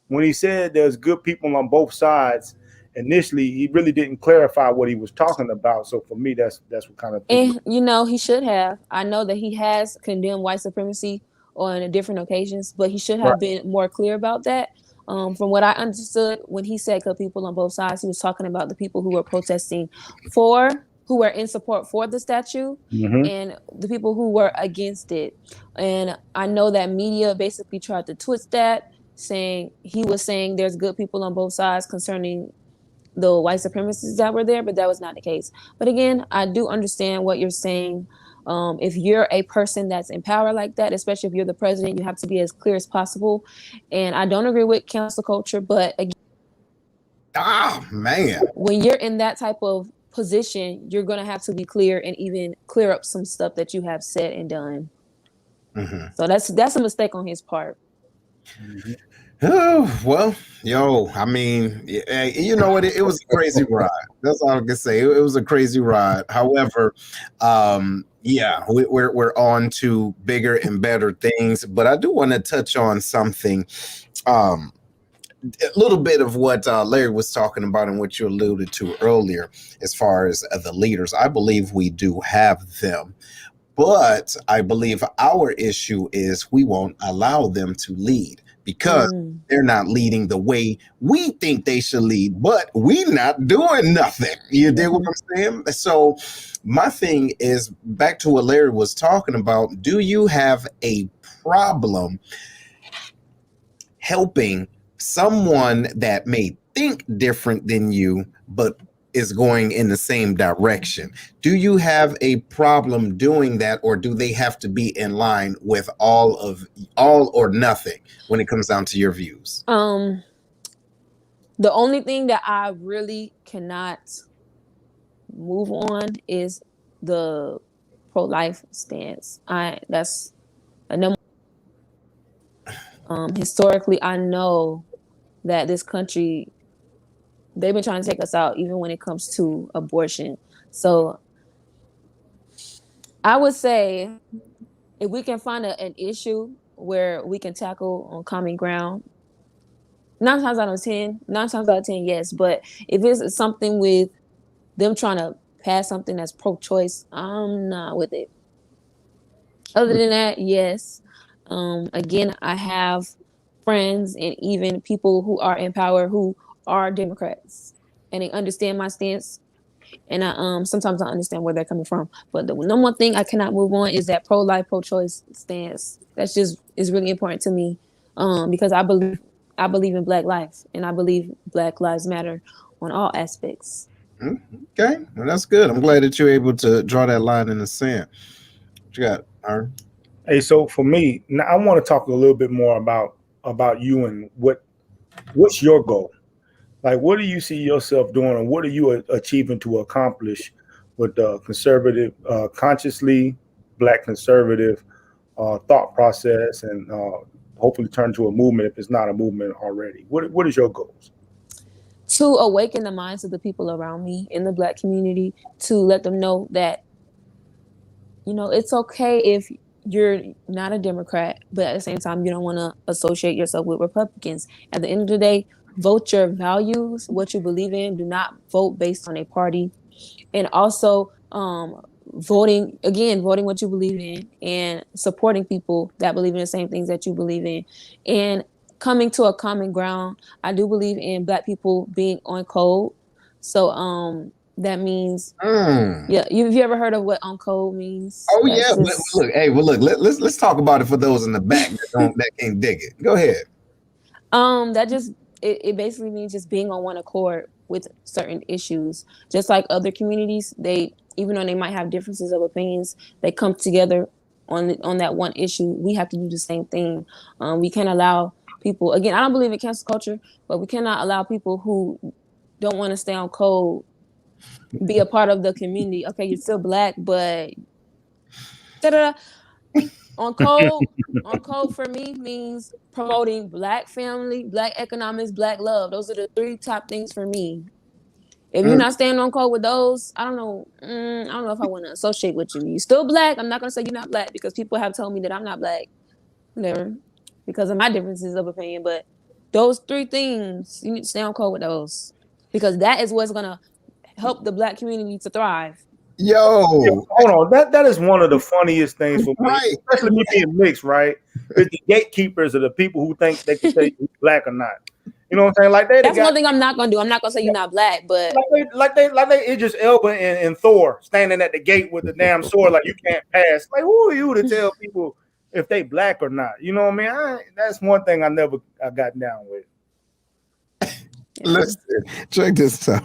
there's good people on both sides. Initially, he really didn't clarify what he was talking about. So for me, that's what kind of. And he should have. I know that he has condemned white supremacy on different occasions, but he should have been more clear about that. From what I understood, when he said "good people on both sides," he was talking about the people who were protesting who were in support for the statue, and the people who were against it. And I know that media basically tried to twist that, saying he was saying there's good people on both sides concerning the white supremacists that were there, but that was not the case. But again, I do understand what you're saying. If you're a person that's in power like that, especially if you're the president, you have to be as clear as possible. And I don't agree with cancel culture, but again, when you're in that type of position, you're going to have to be clear and even clear up some stuff that you have said and done. So that's a mistake on his part. Oh, well, I mean, you know what? It was a crazy ride. That's all I can say. It was a crazy ride. However, we're on to bigger and better things. But I do want to touch on something, a little bit of what Larry was talking about and what you alluded to earlier, as far as the leaders. I believe we do have them. But I believe our issue is we won't allow them to lead, because they're not leading the way we think they should lead, but we not doing nothing. You dig what I'm saying? So my thing is, back to what Larry was talking about, do you have a problem helping someone that may think different than you, but is going in the same direction? Do you have a problem doing that, or do they have to be in line with all or nothing when it comes down to your views? The only thing that I really cannot move on is the pro-life stance. That's Historically, I know that this country, they've been trying to take us out, even when it comes to abortion. So I would say if we can find an issue where we can tackle on common ground, 9 times out of 10, yes. But if it's something with them trying to pass something that's pro-choice, I'm not with it. Other than that, yes. Again, I have friends and even people who are in power who are Democrats, and they understand my stance. And I sometimes I understand where they're coming from. But the number one thing I cannot move on is that pro-life, pro-choice stance. That's just is really important to me. Because I believe in Black life, and I believe Black lives matter on all aspects. Okay, well, that's good. I'm glad that you're able to draw that line in the sand. What you got, Aaron? Hey, so for me, now I want to talk a little bit more about you and what's your goal? Like, what do you see yourself doing, and what are you achieving to accomplish with the conservative, consciously Black conservative thought process, and hopefully turn to a movement if it's not a movement already? What is your goals? To awaken the minds of the people around me in the Black community, to let them know that, it's okay if you're not a Democrat, but at the same time, you don't want to associate yourself with Republicans. At the end of the day, vote your values, what you believe in. Do not vote based on a party. And also, voting what you believe in, and supporting people that believe in the same things that you believe in, and coming to a common ground. I do believe in Black people being on code. So that means yeah. Have you ever heard of what on code means? Oh yeah. Let's talk about it for those in the back that can't dig it. Go ahead. That just it basically means just being on one accord with certain issues. Just like other communities, even though they might have differences of opinions, they come together on that one issue. We have to do the same thing. We can't allow people, again, I don't believe in cancel culture, but we cannot allow people who don't want to stay on code be a part of the community. Okay, you're still Black, but on code for me means promoting Black family, Black economics, Black love. Those are the 3 top things for me. If you're not staying on code with those, I don't know if I want to associate with you. You're still Black. I'm not going to say you're not Black, because people have told me that I'm not Black. Whatever. Because of my differences of opinion. But those 3 things, you need to stay on code with those, because that is what's going to help the Black community to thrive. Yo, hold on. That is one of the funniest things for me, right? Especially me being mixed, right? It's the gatekeepers are the people who think they can say you're Black or not. You know what I'm saying? Like that's one thing I'm not gonna do. I'm not gonna say you're not Black, but like they Idris Elba and Thor standing at the gate with the damn sword, like you can't pass. Like, who are you to tell people if they Black or not? You know what I mean? That's one thing I got down with. Listen, check this out.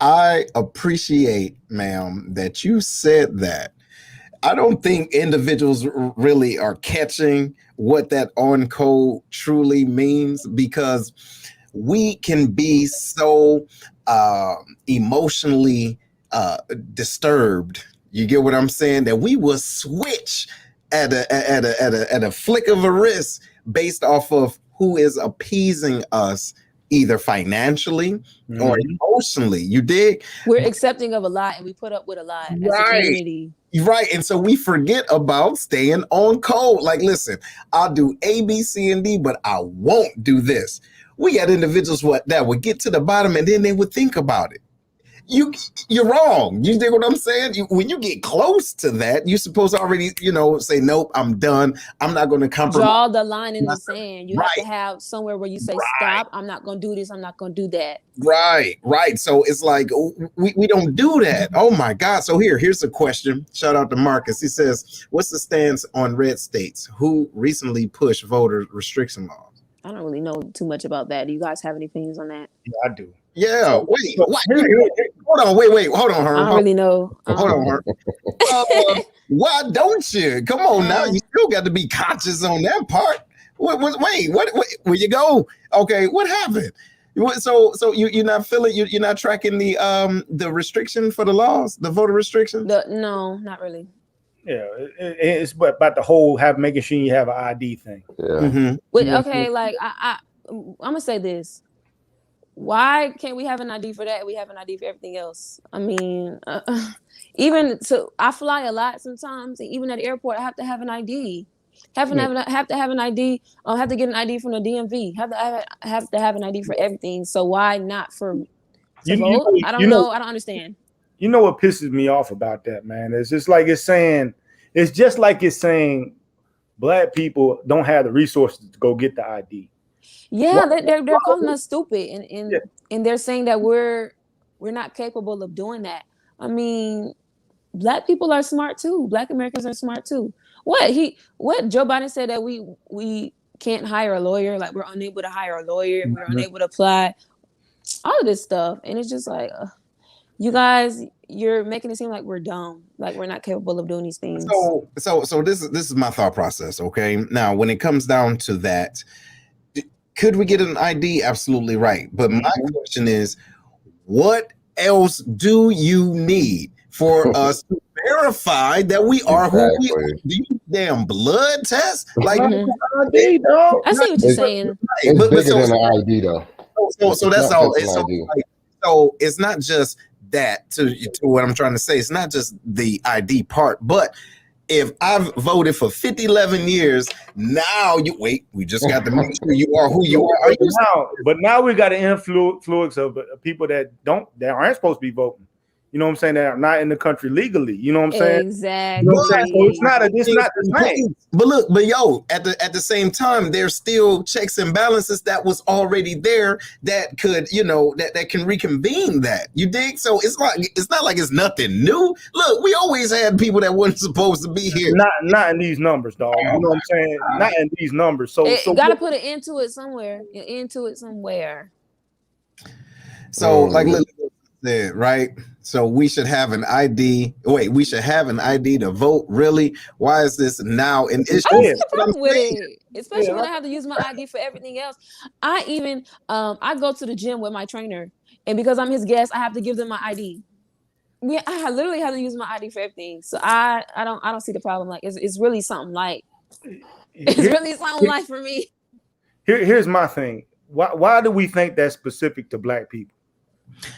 I appreciate, ma'am, that you said that. I don't think individuals really are catching what that on code truly means, because we can be so emotionally disturbed. You get what I'm saying? That we will switch at a flick of a wrist based off of who is appeasing us, either financially or emotionally. You dig? We're accepting of a lot, and we put up with a lot as a community. Right. And so we forget about staying on code. Like, listen, I'll do A, B, C, and D, but I won't do this. We got individuals that would get to the bottom, and then they would think about it. You're wrong. You dig what I'm saying? When you get close to that, you're supposed to already, say, nope, I'm done. I'm not going to compromise. Draw the line in the sand. You have to have somewhere where you say, stop. I'm not going to do this. I'm not going to do that. Right. So it's like, we don't do that. Oh my God. So here's a question. Shout out to Marcus. He says, what's the stance on red states who recently pushed voter restriction laws? I don't really know too much about that. Do you guys have any opinions on that? Yeah, I do. Yeah. Wait. What? Hold on. Wait. Hold on, Herm. I don't really know. Hold on, Herm. Why don't you? Come on now. You still got to be conscious on that part. Wait. What? Where you go? Okay. What happened? So you're not feeling you're not tracking the restriction for the laws, the voter restriction? No, not really. Yeah, it's about the whole making sure you have an ID thing. Yeah. Mhm. Okay, like I'm gonna say this. Why can't we have an ID for that? We have an ID for everything else. I mean, even I fly a lot sometimes, and even at the airport, I have to have an ID. Have to have an ID. Have to get an ID from the DMV. Have to have an ID for everything. So why not for to vote? I don't know. I don't understand. You know what pisses me off about that, man? It's just like it's saying black people don't have the resources to go get the ID. Yeah, they're calling us stupid, and they're saying that we're not capable of doing that. I mean, black people are smart too. Black Americans are smart too. What Joe Biden said that we can't hire a lawyer, like we're unable to hire a lawyer, we're unable to apply, all of this stuff, and it's just like, you guys, you're making it seem like we're dumb, like we're not capable of doing these things. So this is my thought process. Okay, now when it comes down to that, could we get an ID? Absolutely right. But my question is, what else do you need for us to verify that we are who we are? Do you damn blood test? Like, ID, dog. I see what you're saying. It's bigger than an ID, though. So that's all. So it's not just that. To what I'm trying to say, it's not just the ID part, but if I've voted for 11 years, now we just got to make sure you are who you are. But now we got an influence of people that aren't supposed to be voting. You know what I'm saying? That are not in the country legally. You know what I'm saying? Exactly. You know what I'm saying? So it's not the same. But yo, at the same time, there's still checks and balances that was already there that could, that can reconvene that. You dig? So it's not like it's nothing new. Look, we always had people that weren't supposed to be here. Not in these numbers, dog. You know what I'm saying? Not in these numbers. So gotta put an end to it somewhere. So like Lily said, right? So we should have an ID. We should have an ID to vote. Really? Why is this now an issue? I don't see a problem with it, especially when I have to use my ID for everything else. I even I go to the gym with my trainer, and because I'm his guest, I have to give them my ID. Yeah, I literally have to use my ID for everything. So I don't see the problem. Like it's really something like for me. Here's my thing. Why do we think that's specific to black people?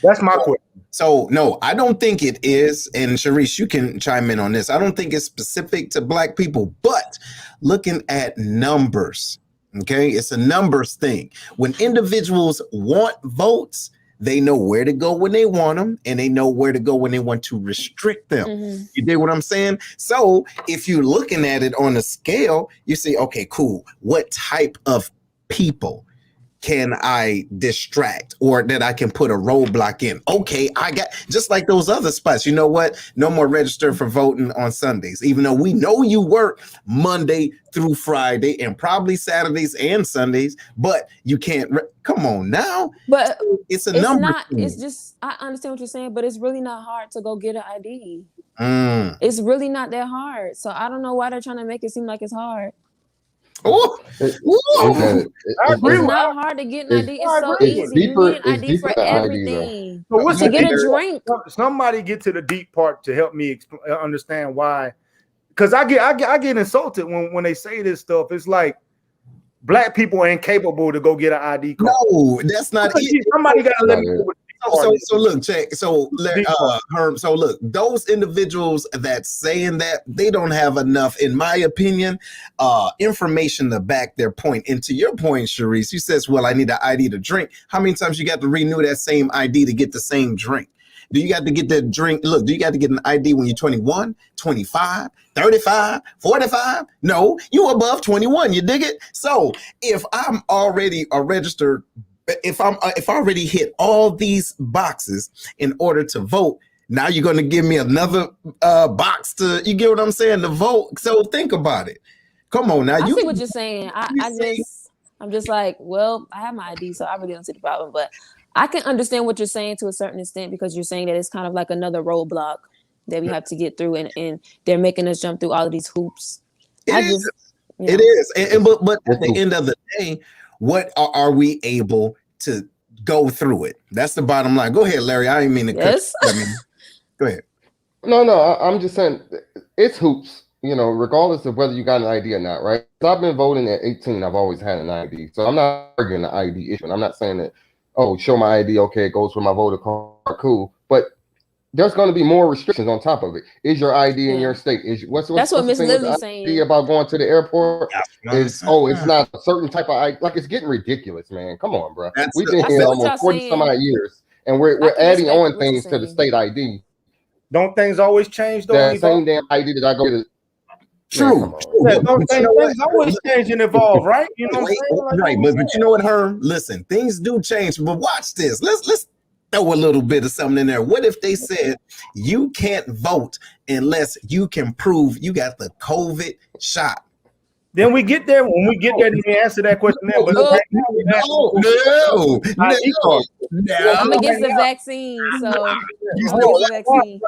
That's my question. So no, I don't think it is. And Charisse, you can chime in on this. I don't think it's specific to black people, but looking at numbers, okay, it's a numbers thing. When individuals want votes, they know where to go when they want them, and they know where to go when they want to restrict them. Mm-hmm. You dig what I'm saying? So if you're looking at it on a scale, you say, okay, cool. What type of people can I distract or that I can put a roadblock in? Okay, I got just like those other spots. You know what? No more register for voting on Sundays, even though we know you work Monday through Friday and probably Saturdays and Sundays, but you can't. Come on now. But it's a number. It's just, I understand what you're saying, but it's really not hard to go get an ID. It's really not that hard. So I don't know why they're trying to make it seem like it's hard. It's not hard to get an ID. It's so easy. You need an ID for everything. To get a drink. Somebody get to the deep part to help me understand why. Because I get insulted when they say this stuff. It's like black people ain't capable to go get an ID card. No, that's not it. Somebody got to let me know. So look, check. So Herb. So look, those individuals that's saying that, they don't have enough, in my opinion, information to back their point. And to your point, Charisse, you says, "Well, I need an ID to drink." How many times you got to renew that same ID to get the same drink? Do you got to get that drink? Look, do you got to get an ID when you're 21, 25, 35, 45? No, you above 21. You dig it? So if I'm already a registered. If I already hit all these boxes in order to vote, now you're going to give me another box to, you get what I'm saying, to vote. So think about it. Come on now. I see what you're saying. I'm just like, well, I have my ID, so I really don't see the problem. But I can understand what you're saying to a certain extent, because you're saying that it's kind of like another roadblock that we have to get through, and they're making us jump through all of these hoops. It is. But at the end of the day, what are we able to go through it? That's the bottom line. Go ahead, Larry. I didn't mean to cut. Go ahead. I'm just saying it's hoops, regardless of whether you got an ID or not, right? So I've been voting at 18. I've always had an ID. So I'm not arguing the ID issue. And I'm not saying that, oh, show my ID, okay, it goes with my voter card, cool. But there's going to be more restrictions on top of it. Is your ID in your state? What's That's what the Miss thing with the Lily's ID saying. about going to the airport? It's That's not a certain type of ID. Like, it's getting ridiculous, man. Come on, bro. We've been I here see what y'all almost 40 some saying. odd years, and we're I can adding respect on what you're things to the saying. state ID. Don't things always change though? That same damn ID that I go to. true. Man, come on. Yeah, But don't you things, know what? things always change and evolve, right? You know what I'm saying? Like, Right, but you know what, Herm? Listen, things do change, but watch this. Let's throw a little bit of something in there. What if they said you can't vote unless you can prove you got the COVID shot? then we get there. When we get there, then we answer that question there. But right now, we're asking No, ID card. I'm no. against the vaccine, so I'm You against still- the vaccine.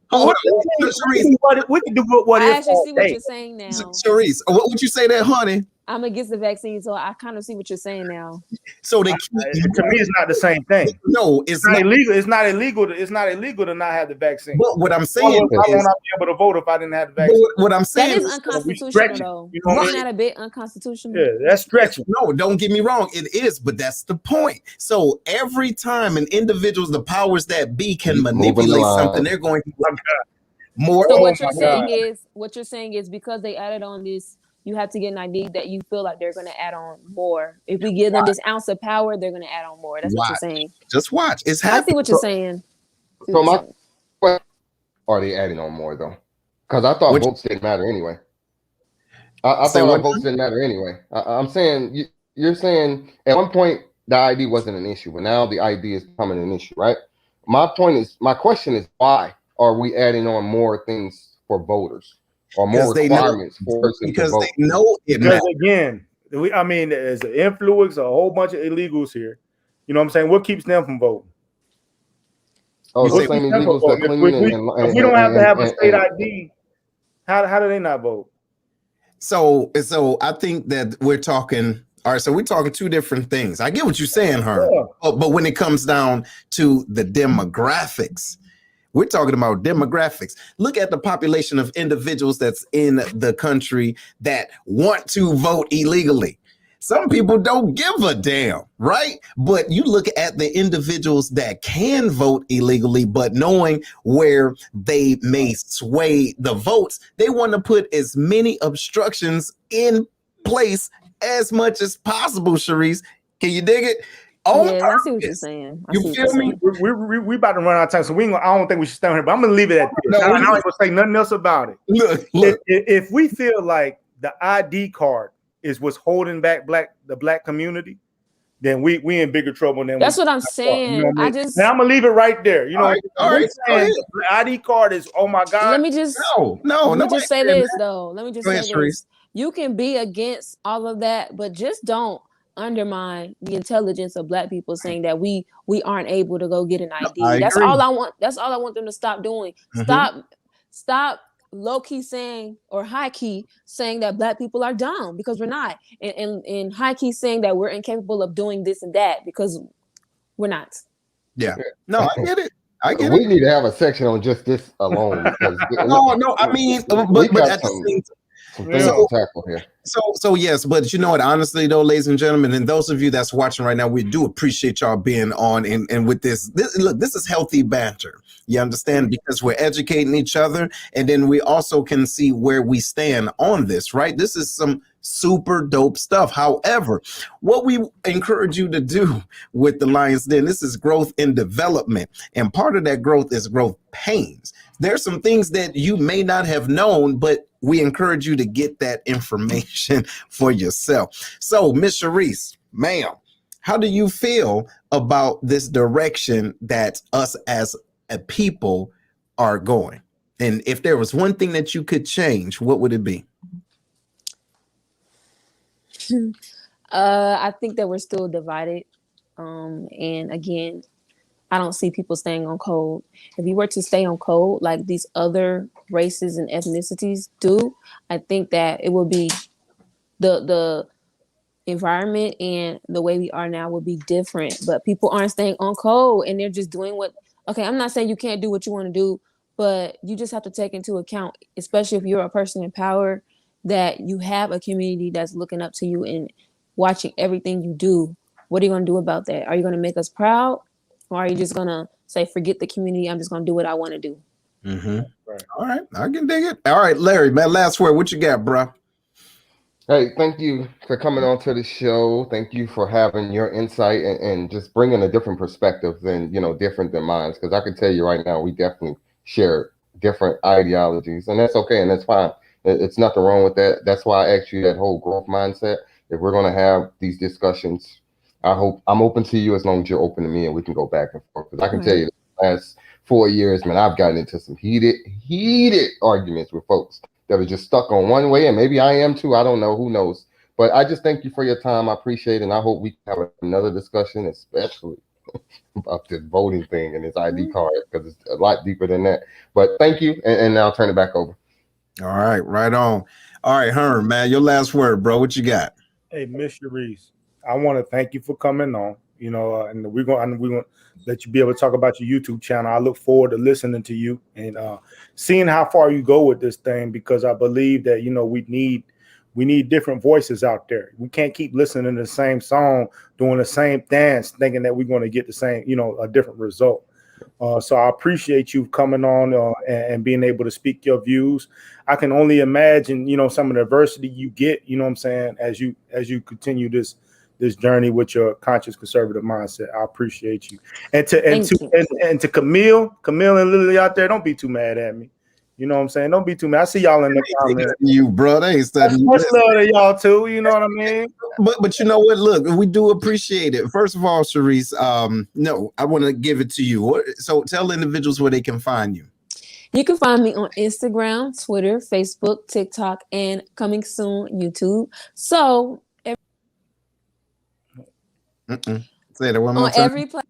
Hold on, Charisse. We can do what I if actually see what all you're day. saying now. Charisse, what would you say there, honey? I'm against the vaccine, so I kind of see what you're saying now. So they To me, it's not the same thing. no, It's not illegal. It's not illegal. It's not illegal to not have the vaccine. But what I'm Why saying would I is, not be able to vote if I didn't have the but vaccine? what I'm That saying is is, unconstitutional, stretching, though. you know what I Isn't mean? that a bit unconstitutional? Yeah, that's stretching. no, don't get me wrong, it is, but that's the point. So every time an individual's the powers that be can Keep moving manipulate the line. something, they're going to more. So Oh what you're my saying God. is because they added on this, you have to get an ID that you feel like they're going to add on more. If we give them this ounce of power, they're going to add on more. That's what you're Watch. saying. Just watch. It's I see happening. what you're saying. So my question, are they adding on more though? Because I thought Which- votes didn't matter anyway. I Say thought our what? votes didn't matter anyway. I'm saying you're saying at one point the ID wasn't an issue, but now the ID is becoming an issue, right? My question is why are we adding on more things for voters or more Because they know- requirements for persons to Because vote? they know it Because matters. again, there's an influence, a whole bunch of illegals here. You know what I'm saying? What keeps them from voting? Oh, You those say- same illegals that If clean we don't have to have a state ID, how do they not vote? So I think that we're talking. All right, so we're talking two different things. I get what you're saying, Herm. Yeah. But when it comes down to the demographics, we're talking about demographics. Look at the population of individuals that's in the country that want to vote illegally. Some people don't give a damn, right? But you look at the individuals that can vote illegally, but knowing where they may sway the votes, they want to put as many obstructions in place as much as possible, Charisse. Can you dig it? On Yeah, I see what you're purpose. saying. I You see what feel you're me? saying. We about to run out of time, so I don't think we should stay on here. But I'm gonna leave it at this. No, I ain't we- gonna say nothing else about it. Look. If we feel like the ID card is what's holding back the black community, then we in bigger trouble than That's we, what I'm saying. You know what I I mean? just Now I'm gonna leave it right there. You know, All right, go ahead. the ID card is, oh my God. let me just No, let me nobody just say said this that. though. Let me just Go say ahead, this. Charisse. You can be against all of that, but just don't undermine the intelligence of black people saying that we aren't able to go get an ID. I That's agree. all I want. That's all I want them to stop doing. Mhm. Stop low key saying or high key saying that black people are dumb because we're not, and high key saying that we're incapable of doing this and that because we're not. Yeah. No, I get it. I get We it. need to have a section on just this alone because No, I mean, but at the same time. some things to tackle here. So yes, but you know what? Honestly, though, ladies and gentlemen, and those of you that's watching right now, we do appreciate y'all being on and with this. Look, this is healthy banter. You understand? Because we're educating each other, and then we also can see where we stand on this. Right? This is some super dope stuff. However, what we encourage you to do with the Lions Den, this is growth and development, and part of that growth is growth pains. There's some things that you may not have known, but we encourage you to get that information for yourself. So, Miss Charisse, ma'am, how do you feel about this direction that us as a people are going? And if there was one thing that you could change, what would it be? I think that we're still divided. And again, I don't see people staying on code. If you were to stay on code like these other races and ethnicities do, I think that it would be the environment and the way we are now would be different. But people aren't staying on code and they're just doing what, okay, I'm not saying you can't do what you want to do but you just have to take into account, especially if you're a person in power, that you have a community that's looking up to you and watching everything you do. What are you going to do about that? Are you going to make us proud, or are you just going to say, forget the community, I'm just going to do what I want to do? Mm-hmm. Right. All right, I can dig it. All right, Larry, man, last word. What you got, bro? Hey, thank you for coming on to the show. Thank you for having your insight and just bringing a different perspective than, different than mine. Because I can tell you right now, we definitely share different ideologies, and that's okay, and that's fine. It's nothing wrong with that. That's why I asked you that whole growth mindset. If we're going to have these discussions, I hope I'm open to you as long as you're open to me, and we can go back and forth. Because I can tell you, the last 4 years, man, I've gotten into some heated arguments with folks that are just stuck on one way, and maybe I am too. I don't know. Who knows? But I just thank you for your time. I appreciate it, and I hope we can have another discussion, especially about this voting thing and this ID card, because it's a lot deeper than that. But thank you, and I'll turn it back over. All right, right on. All right, Herm, man, your last word, bro. What you got? Hey, Miss Charrise, I want to thank you for coming on. And we're going to let you be able to talk about your YouTube channel. I look forward to listening to you and seeing how far you go with this thing, because I believe that, we need different voices out there. We can't keep listening to the same song, doing the same dance, thinking that we're going to get the same, a different result. So I appreciate you coming on and being able to speak your views. I can only imagine, some of the adversity you get, as you continue this journey with your conscious conservative mindset. I appreciate you. And to Camille and Lily out there, don't be too mad at me. You know what I'm saying? Don't be too mad. I see y'all in the comments. You, bro, they ain't studying you. Much love to y'all too. You know what I mean? But you know what? Look, we do appreciate it. First of all, Charisse, no, I want to give it to you. So tell individuals where they can find you. You can find me on Instagram, Twitter, Facebook, TikTok, and coming soon, YouTube. So say that one more time. Every place.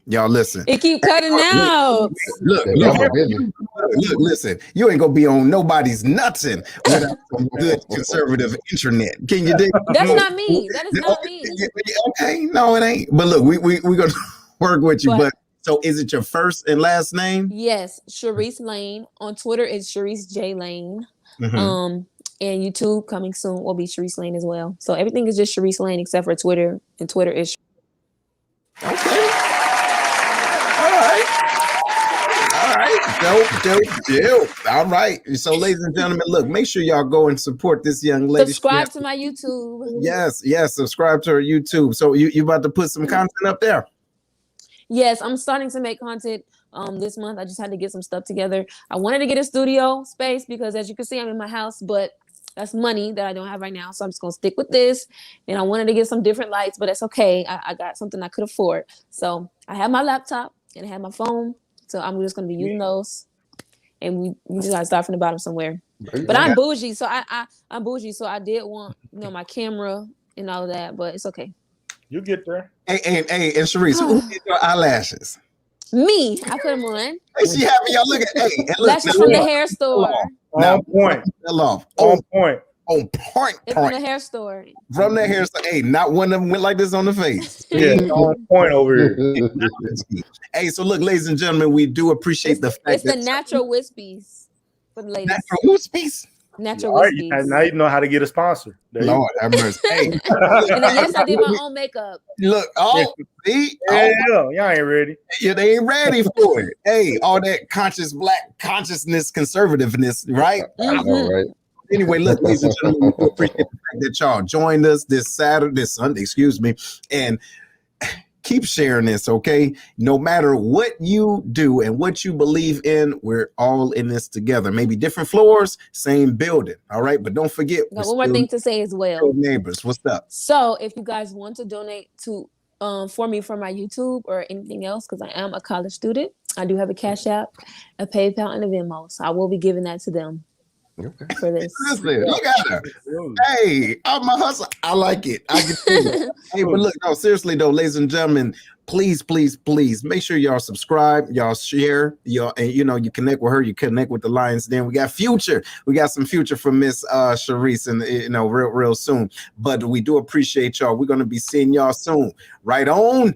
Y'all listen. It keep cutting out. Look, listen. You ain't gonna be on nobody's nutsin' without some good conservative internet. Can you dig? That's not me. That is not me. Okay, no, it ain't. But look, we gonna work with you. But so, is it your first and last name? Yes, Charrise Lane. On Twitter, it's Charisse J Lane. And YouTube coming soon will be Charisse Lane as well. So everything is just Charisse Lane except for Twitter, and Twitter is. Okay. All right. Dope. All right. So, ladies and gentlemen, look, make sure y'all go and support this young lady. Subscribe to my YouTube. Yes. Subscribe to her YouTube. So you about to put some content up there? Yes, I'm starting to make content this month. I just had to get some stuff together. I wanted to get a studio space because, as you can see, I'm in my house, but that's money that I don't have right now. So I'm just going to stick with this. And I wanted to get some different lights, but that's okay. I got something I could afford. So I have my laptop and I have my phone. So I'm just going to be using those. And we just got to start from the bottom somewhere. But I'm bougie. So I'm bougie. So I did want, my camera and all of that, but it's okay. You get there. Hey, and Charisse, who did your eyelashes? Me. I put them on. Hey, she happy. Y'all look at lashes from the hair store. On point. On point. On point. It's from the hair store. From the hair store. Hey, not one of them went like this on the face. Yeah, on point over here. Hey, so look, ladies and gentlemen, we do appreciate the fact it's the natural wispies for the ladies. Natural wispies. Natural wispies. Right, now you know how to get a sponsor. Lord have mercy. Hey. And then, yes, I did my own makeup. Look, see? Y'all ain't ready. Yeah, they ain't ready for it. Hey, all that black consciousness, conservativeness, right? I know, right? Anyway, look, ladies and gentlemen, we appreciate the fact that y'all joined us this Sunday, and keep sharing this, okay? No matter what you do and what you believe in, we're all in this together. Maybe different floors, same building, all right? But don't forget. Got one more thing to say as well. Neighbors, what's up? So if you guys want to donate to for me for my YouTube or anything else, because I am a college student, I do have a Cash App, a PayPal, and a Venmo. So I will be giving that to them. Okay. For this. Listen, look at her. Hey, I'm a hustler. I like it. I can see it. Hey, but look, no, seriously though, ladies and gentlemen, please make sure y'all subscribe, y'all share, and you connect with her, you connect with the Lions. Then we got some future from Miss Charisse, and real soon. But we do appreciate y'all. We're gonna be seeing y'all soon. Right on.